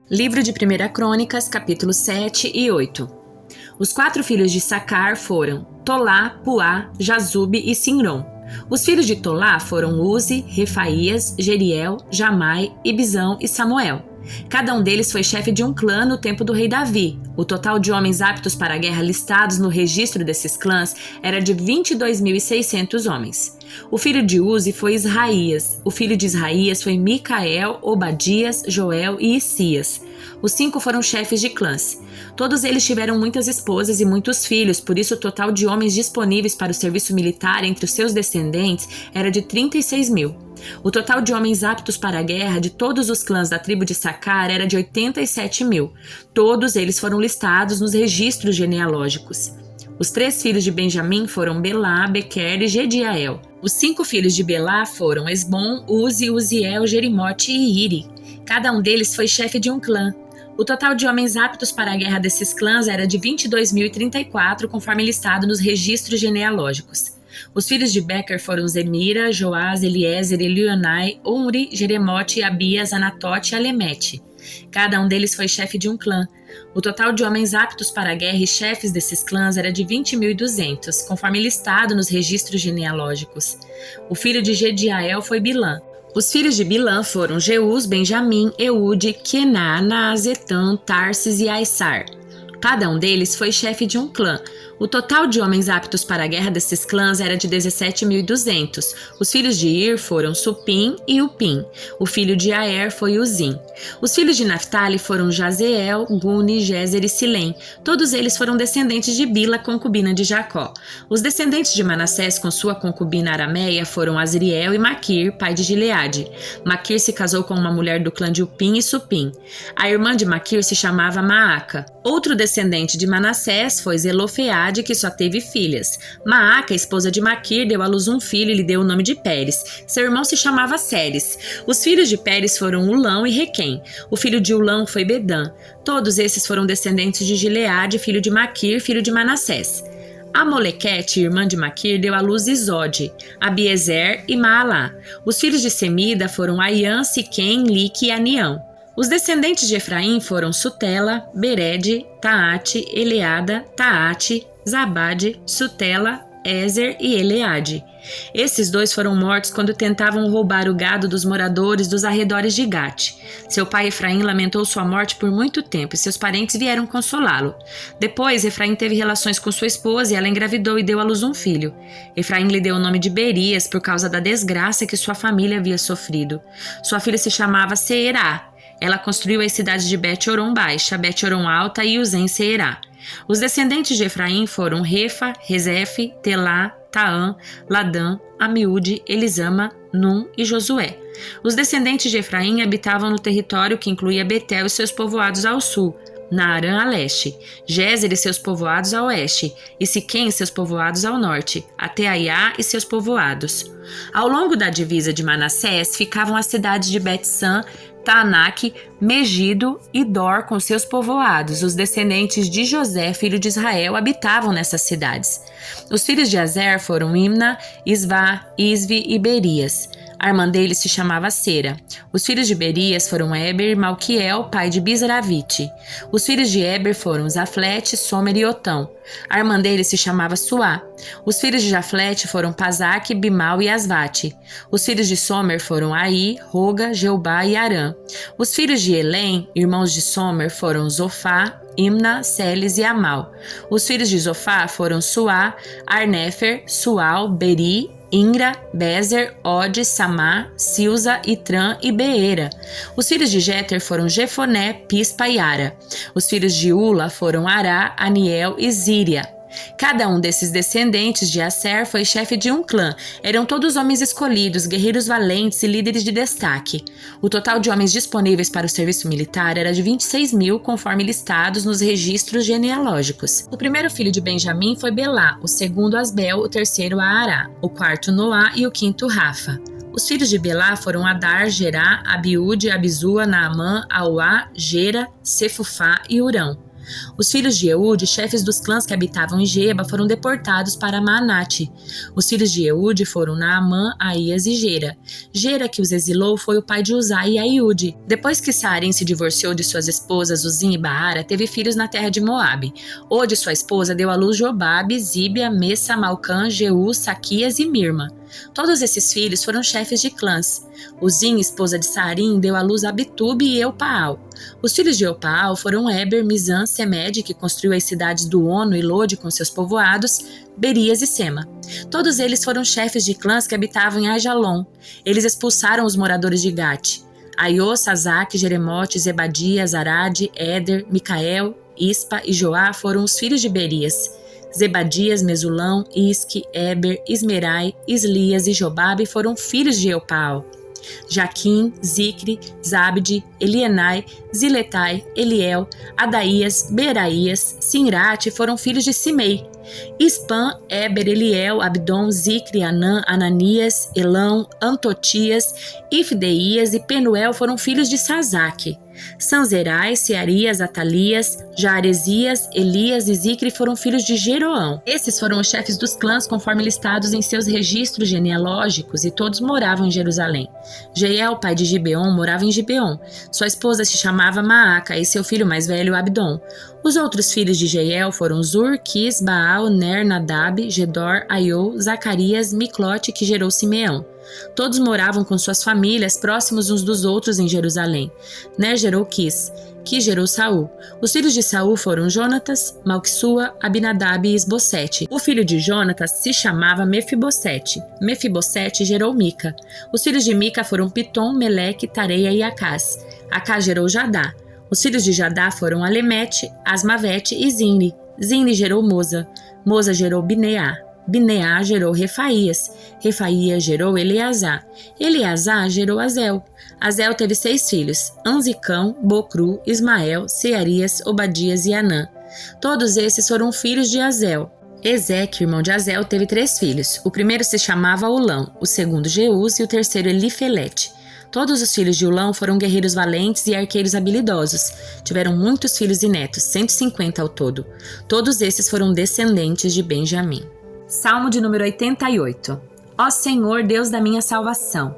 Livro de 1 Crônicas, capítulos 7 e 8. Os 4 filhos de Sacar foram Tolá, Puá, Jazube e Simron. Os filhos de Tolá foram Uzi, Refaías, Jeriel, Jamai, Ibizão e Samuel. Cada um deles foi chefe de um clã no tempo do rei Davi. O total de homens aptos para a guerra listados no registro desses clãs era de 22.600 homens. O filho de Uzi foi Israías. O filho de Israías foi Micael, Obadias, Joel e Isias. Os 5 foram chefes de clãs. Todos eles tiveram muitas esposas e muitos filhos, por isso o total de homens disponíveis para o serviço militar entre os seus descendentes era de 36.000. O total de homens aptos para a guerra de todos os clãs da tribo de Sacar era de 87.000. Todos eles foram listados nos registros genealógicos. Os 3 filhos de Benjamim foram Belá, Bequer e Gediael. Os 5 filhos de Belá foram Esbom, Uzi, Uziel, Jerimote e Iri. Cada um deles foi chefe de um clã. O total de homens aptos para a guerra desses clãs era de 22.034, conforme listado nos registros genealógicos. Os filhos de Bequer foram Zemira, Joás, Eliezer, Elionai, Omri, Jeremote, Abias, Anatote e Alemete. Cada um deles foi chefe de um clã. O total de homens aptos para a guerra e chefes desses clãs era de 20.200, conforme listado nos registros genealógicos. O filho de Gediael foi Bilã. Os filhos de Bilã foram Jeus, Benjamim, Eude, Quená, Naazetã, Tarsis e Aissar. Cada um deles foi chefe de um clã. O total de homens aptos para a guerra desses clãs era de 17.200. Os filhos de Ir foram Supim e Upim. O filho de Aer foi Uzim. Os filhos de Naphtali foram Jazeel, Guni, Jezer e Silém. Todos eles foram descendentes de Bila, concubina de Jacó. Os descendentes de Manassés com sua concubina arameia foram Azriel e Maquir, pai de Gileade. Maquir se casou com uma mulher do clã de Upim e Supim. A irmã de Maquir se chamava Maaca. Outro descendente de Manassés foi Zelofeade, que só teve filhas. Maaca, esposa de Maquir, deu à luz um filho e lhe deu o nome de Pérez. Seu irmão se chamava Séres. Os filhos de Pérez foram Ulão e Requém. O filho de Ulão foi Bedã. Todos esses foram descendentes de Gileade, filho de Maquir, filho de Manassés. Amolequete, irmã de Maquir, deu à luz Isode, Abiezer e Maalá. Os filhos de Semida foram Aiã, Siquém, Lique e Anião. Os descendentes de Efraim foram Sutela, Bered, Taate, Eleada, Taate, Zabade, Sutela, Ezer e Eleade. Esses 2 foram mortos quando tentavam roubar o gado dos moradores dos arredores de Gate. Seu pai Efraim lamentou sua morte por muito tempo e seus parentes vieram consolá-lo. Depois, Efraim teve relações com sua esposa e ela engravidou e deu à luz um filho. Efraim lhe deu o nome de Berias por causa da desgraça que sua família havia sofrido. Sua filha se chamava Seerá. Ela construiu as cidades de Bet-Oron Baixa, Bet-Oron Alta e Uzen-Seerá. Os descendentes de Efraim foram Refa, Rezefe, Telá, Taã, Ladã, Amiúde, Elisama, Num e Josué. Os descendentes de Efraim habitavam no território que incluía Betel e seus povoados ao sul, Naarã a leste, Gézer e seus povoados a oeste, e Siquém e seus povoados ao norte, até Aiá e seus povoados. Ao longo da divisa de Manassés ficavam as cidades de Bet-San, Taanac, Megido e Dor com seus povoados. Os descendentes de José, filho de Israel, habitavam nessas cidades. Os filhos de Azer foram Imna, Isvá, Isvi e Berias. A irmã dele se chamava Sera. Os filhos de Berias foram Eber e Malquiel, pai de Bizaravite. Os filhos de Eber foram Zaflete, Somer e Otão. A irmã dele se chamava Suá. Os filhos de Jaflete foram Pazaque, Bimal e Asvate. Os filhos de Somer foram Aí, Roga, Jeubá e Arã. Os filhos de Elém, irmãos de Somer, foram Zofá, Imna, Celes e Amal. Os filhos de Zofá foram Suá, Arnéfer, Sual, Beri, Ingra, Bezer, Ode, Samá, Silza, Itrã e Beera. Os filhos de Jeter foram Jefoné, Pispa e Ara. Os filhos de Ula foram Ará, Aniel e Zíria. Cada um desses descendentes de Aser foi chefe de um clã. Eram todos homens escolhidos, guerreiros valentes e líderes de destaque. O total de homens disponíveis para o serviço militar era de 26.000, conforme listados nos registros genealógicos. O primeiro filho de Benjamim foi Belá, o segundo Asbel, o terceiro Aará, o quarto Noá e o quinto Rafa. Os filhos de Belá foram Adar, Gerá, Abiúde, Abizua, Naamã, Auá, Gera, Sefufá e Urão. Os filhos de Eude, chefes dos clãs que habitavam em Geba, foram deportados para Maanate. Os filhos de Eude foram Naamã, Aías e Gera. Gera, que os exilou, foi o pai de Uzá e Aiude. Depois que Saarim se divorciou de suas esposas Uzim e Baara, teve filhos na terra de Moabe. Ode, sua esposa, deu à luz Jobabe, Zíbia, Messa, Malcã, Jeú, Saquias e Mirma. Todos esses filhos foram chefes de clãs. Uzim, esposa de Saarim, deu à luz Abitube e Eupaal. Os filhos de Eupaal foram Eber, Mizan, Semede, que construiu as cidades do Ono e Lode com seus povoados, Berias e Sema. Todos eles foram chefes de clãs que habitavam em Ajalon. Eles expulsaram os moradores de Gate. Aiô, Sazaque, Jeremote, Zebadias, Arade, Éder, Micael, Ispa e Joá foram os filhos de Berias. Zebadias, Mesulão, Isque, Eber, Ismerai, Islias e Jobabe foram filhos de Eupaal. Jaquim, Zicre, Zabde, Elienai, Ziletai, Eliel, Adaías, Beraías, Sinrate foram filhos de Simei. Ispã, Eber, Eliel, Abdon, Zicre, Anã, Ananias, Elão, Antotias, Ifdeias e Penuel foram filhos de Sazaque. Sanzerai, Searias, Atalias, Jaaresias, Elias e Zicre foram filhos de Jeroão. Esses foram os chefes dos clãs conforme listados em seus registros genealógicos e todos moravam em Jerusalém. Jeiel, pai de Gibeon, morava em Gibeon. Sua esposa se chamava Maaca e seu filho mais velho Abdon. Os outros filhos de Jeiel foram Zur, Quis, Baal, Ner, Nadab, Gedor, Aiô, Zacarias, Miclote, que gerou Simeão. Todos moravam com suas famílias próximos uns dos outros em Jerusalém. Ner gerou Quis, que gerou Saul. Os filhos de Saul foram Jonatas, Malquissua, Abinadab e Isbosete. O filho de Jonatas se chamava Mefibosete. Mefibosete gerou Mica. Os filhos de Mica foram Pitom, Meleque, Tareia e Acás. Acás gerou Jadá. Os filhos de Jadá foram Alemete, Asmavete e Zinri. Zinri gerou Moza. Moza gerou Bineá. Bineá gerou Refaías. Refaías gerou Eleazar. Eleazar gerou Azel. Azel teve 6 filhos: Anzicão, Bocru, Ismael, Searias, Obadias e Anã. Todos esses foram filhos de Azel. Ezeque, irmão de Azel, teve 3 filhos. O primeiro se chamava Ulão, o segundo Jeús e o terceiro Elifelete. Todos os filhos de Ulão foram guerreiros valentes e arqueiros habilidosos. Tiveram muitos filhos e netos, 150 ao todo. Todos esses foram descendentes de Benjamim. Salmo de número 88. Ó Senhor, Deus da minha salvação,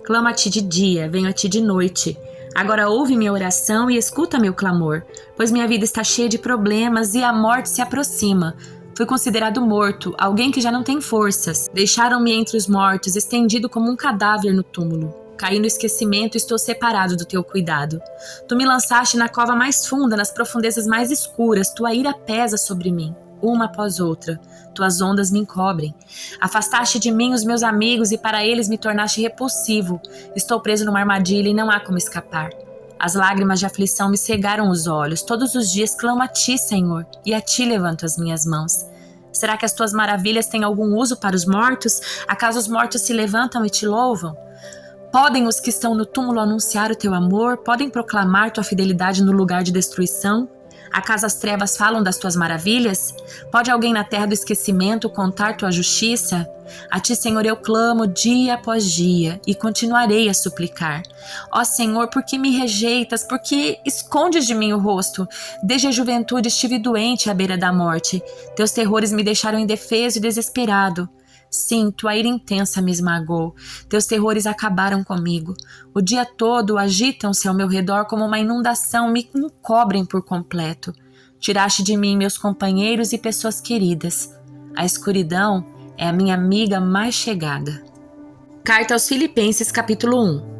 clamo a ti de dia, venho a ti de noite. Agora ouve minha oração e escuta meu clamor, pois minha vida está cheia de problemas e a morte se aproxima. Fui considerado morto, alguém que já não tem forças. Deixaram-me entre os mortos, estendido como um cadáver no túmulo. Caí no esquecimento e estou separado do teu cuidado. Tu me lançaste na cova mais funda, nas profundezas mais escuras. Tua ira pesa sobre mim, uma após outra. Tuas ondas me encobrem. Afastaste de mim os meus amigos e para eles me tornaste repulsivo. Estou preso numa armadilha e não há como escapar. As lágrimas de aflição me cegaram os olhos. Todos os dias clamo a ti, Senhor, e a ti levanto as minhas mãos. Será que as tuas maravilhas têm algum uso para os mortos? Acaso os mortos se levantam e te louvam? Podem os que estão no túmulo anunciar o teu amor? Podem proclamar tua fidelidade no lugar de destruição? Acaso as trevas falam das tuas maravilhas? Pode alguém na terra do esquecimento contar tua justiça? A ti, Senhor, eu clamo dia após dia e continuarei a suplicar. Ó Senhor, por que me rejeitas? Por que escondes de mim o rosto? Desde a juventude estive doente à beira da morte. Teus terrores me deixaram indefeso e desesperado. Sim, tua ira intensa me esmagou. Teus terrores acabaram comigo. O dia todo agitam-se ao meu redor como uma inundação, me encobrem por completo. Tiraste de mim meus companheiros e pessoas queridas. A escuridão é a minha amiga mais chegada. Carta aos Filipenses, capítulo 1.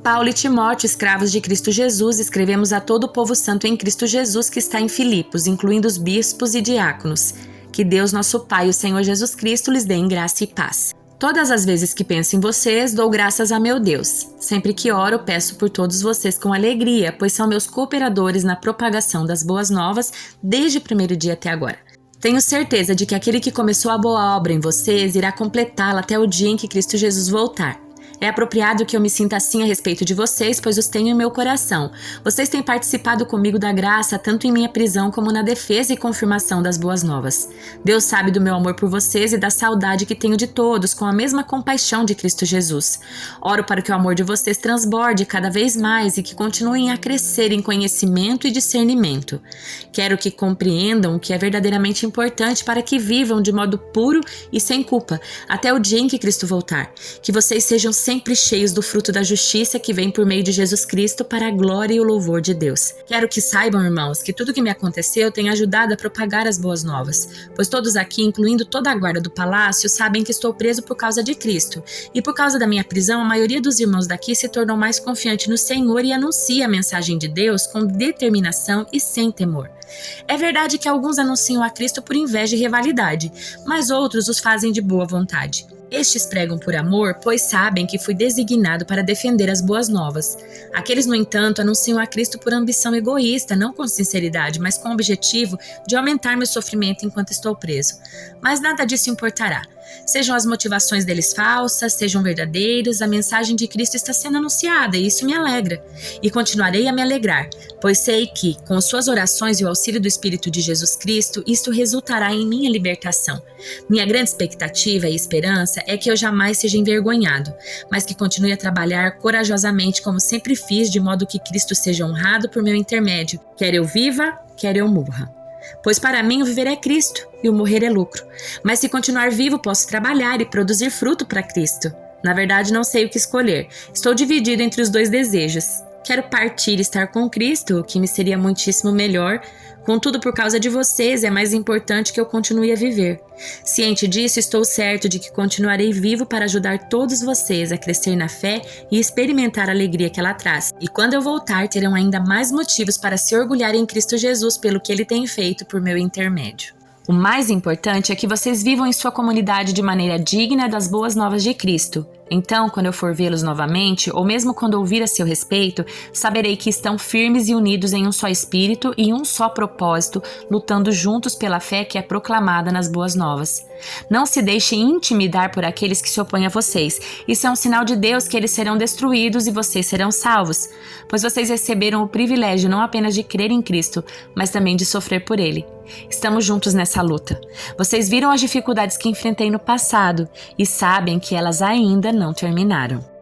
Paulo e Timóteo, escravos de Cristo Jesus, escrevemos a todo o povo santo em Cristo Jesus que está em Filipos, incluindo os bispos e diáconos. Que Deus, nosso Pai e o Senhor Jesus Cristo lhes dê graça e paz. Todas as vezes que penso em vocês, dou graças a meu Deus. Sempre que oro, peço por todos vocês com alegria, pois são meus cooperadores na propagação das boas novas desde o primeiro dia até agora. Tenho certeza de que aquele que começou a boa obra em vocês irá completá-la até o dia em que Cristo Jesus voltar. É apropriado que eu me sinta assim a respeito de vocês, pois os tenho em meu coração. Vocês têm participado comigo da graça, tanto em minha prisão como na defesa e confirmação das boas novas. Deus sabe do meu amor por vocês e da saudade que tenho de todos, com a mesma compaixão de Cristo Jesus. Oro para que o amor de vocês transborde cada vez mais e que continuem a crescer em conhecimento e discernimento. Quero que compreendam o que é verdadeiramente importante para que vivam de modo puro e sem culpa, até o dia em que Cristo voltar. Que vocês sejam sempre cheios do fruto da justiça que vem por meio de Jesus Cristo para a glória e o louvor de Deus. Quero que saibam, irmãos, que tudo que me aconteceu tem ajudado a propagar as boas novas, pois todos aqui, incluindo toda a guarda do palácio, sabem que estou preso por causa de Cristo. E por causa da minha prisão, a maioria dos irmãos daqui se tornou mais confiante no Senhor e anuncia a mensagem de Deus com determinação e sem temor. É verdade que alguns anunciam a Cristo por inveja e rivalidade, mas outros os fazem de boa vontade. Estes pregam por amor, pois sabem que fui designado para defender as boas novas. Aqueles, no entanto, anunciam a Cristo por ambição egoísta, não com sinceridade, mas com o objetivo de aumentar meu sofrimento enquanto estou preso. Mas nada disso importará. Sejam as motivações deles falsas, sejam verdadeiras, a mensagem de Cristo está sendo anunciada e isso me alegra. E continuarei a me alegrar, pois sei que, com suas orações e o auxílio do Espírito de Jesus Cristo, isto resultará em minha libertação. Minha grande expectativa e esperança é que eu jamais seja envergonhado, mas que continue a trabalhar corajosamente como sempre fiz, de modo que Cristo seja honrado por meu intermédio, quer eu viva, quer eu morra. Pois para mim o viver é Cristo e o morrer é lucro. Mas se continuar vivo, posso trabalhar e produzir fruto para Cristo. Na verdade, não sei o que escolher. Estou dividido entre os dois desejos. Quero partir e estar com Cristo, o que me seria muitíssimo melhor. Contudo, por causa de vocês, é mais importante que eu continue a viver. Ciente disso, estou certo de que continuarei vivo para ajudar todos vocês a crescer na fé e experimentar a alegria que ela traz. E quando eu voltar, terão ainda mais motivos para se orgulhar em Cristo Jesus pelo que Ele tem feito por meu intermédio. O mais importante é que vocês vivam em sua comunidade de maneira digna das boas novas de Cristo. Então, quando eu for vê-los novamente, ou mesmo quando ouvir a seu respeito, saberei que estão firmes e unidos em um só espírito e um só propósito, lutando juntos pela fé que é proclamada nas boas novas. Não se deixem intimidar por aqueles que se opõem a vocês. Isso é um sinal de Deus que eles serão destruídos e vocês serão salvos, pois vocês receberam o privilégio não apenas de crer em Cristo, mas também de sofrer por Ele. Estamos juntos nessa luta. Vocês viram as dificuldades que enfrentei no passado e sabem que elas ainda não terminaram.